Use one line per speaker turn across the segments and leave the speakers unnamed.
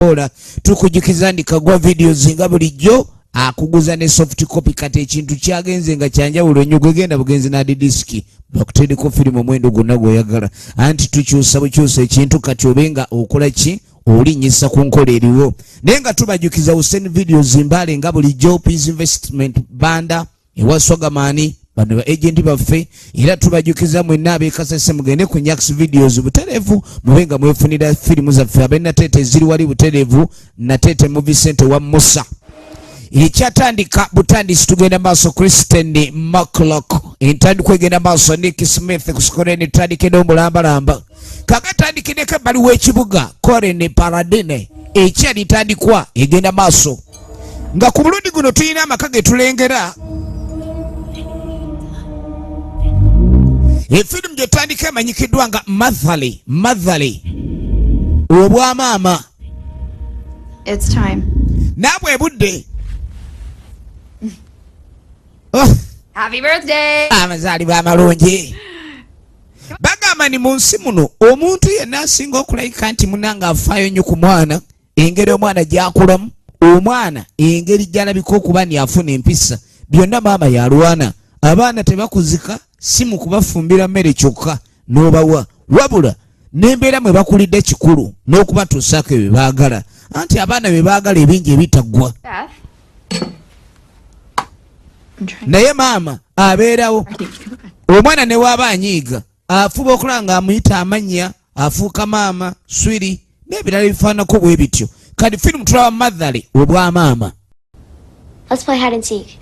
ola tukujukiza ndikagwa videos nga bulijjo akuguza ne soft copy kati ekintu kyagenze nga kyanjawulo nnyo gwegenda bugenzi na diski bakutedeko firimu mwendo gonna gweyagala anti tukyusa bukyusa ekintu kati obenga okola ki olinyisa ku nkola eriwo naye nga tubajukiza Hussein videos mbale nga bulijjo Peace Investment Banda ewaswagamani bano ba agent baffe era tubajukiza mwenna abekasese mugende ku Nyax videos buterevu mubenga mwefunira firimu zaffe abenna tete ziri wali buterevu na tete movie center wa Musa ikyatandika butandisi tugenda maaso Kristen McClock entandikwa egenda maaso Nick Smith kusikoleni tandike dombolambalamba kakatandikideko ebbali w'ekibuga Coren Paradine ekyalitandikwa egenda maaso nga ku mulundi guno tulina amaka ge tulengera efirimu gyetandika emanyikiddwa nga Mathali obwamaama naabwe budde
Happy birthday!
Amazaalibwa amalungi. Bagamba ni mu nsi muno omuntu yenna asinga okulayika nti munanga afaayo nnyo ku mwana engeri omwana gyakulamu omwana engeri gyalabika okuba ni afuna empisa byonna maama yalwana abaana tebakuzika si mu kubafumbira mmere kyokka n'obawa wabula n'embeera mwe bakulidde kikulu n'okubatuusaako ebyo baagala anti abaana bye baagala ebingi ebitaggwa naye maama abeerawo omwana ne waaba anyiiga afuba okulaba nga amuyita amannya afuuka maama swiri n'ebirala bifaanako bwe bityo kati firimu tulaba Mathali obwamaama.
Let's play hide and seek.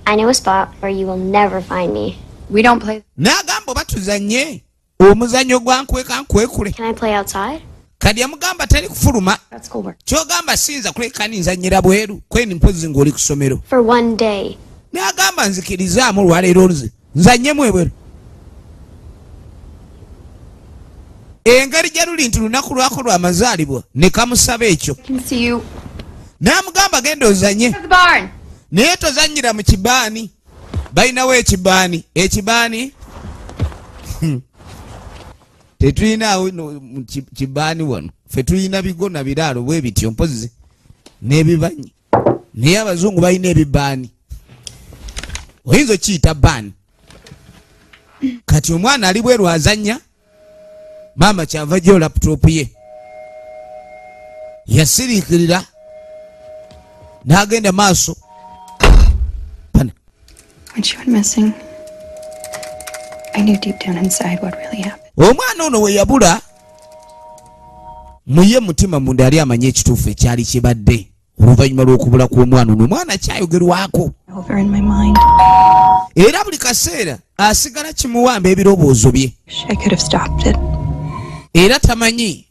I know a spot where you will never find me.
We don't play.
N'agamba oba tuzanye omuzannyo gwa nkwekule.
Can I play outside?
Kadi yamugamba teri kufuluma.
That's schoolwork.
Kyogamba sinza kuleka ninzanyira bweru kweni mpozi ng'oli ku ssomero.
For one day.
N'agamba nzikirizaamu olwaleero nzanyemu ebweru. Engeri gyaluli nti lunaku lwako lw'amazaalibwa ne kamusaba ekyo. N'amugamba genda ozanye. Naye tozanyira mu kibaani. Balinawo ekibaani. Tetulinawo mu kibaani wano. Ffe tulina bigona biraalo bwe bityo mpozi n'ebibanyi. Naye abazungu balina ebibaani. Oyinza okiyita baani. Kati omwana ali bweru azanya. Maama kyava gyo laptop ye. Yasiriikirira. N'agenda maaso.
When she went missing, I knew deep down inside what really happened.
Omwana ono we yabula muye mutima munda yali amanye ekituufu ekyali kibadde oluvannyuma lw'okubula kw'omwana ono omwana kyayogerwako era buli kaseera asigala kimuwamba ebirowoozo bye era tamanyi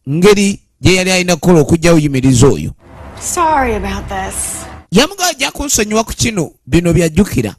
ngeri gye yali alina kukola okujja oyimiriza oyo.
Sorry about this.
Yamugamba ajja kunsonyiwa ku kino bino byajjukira.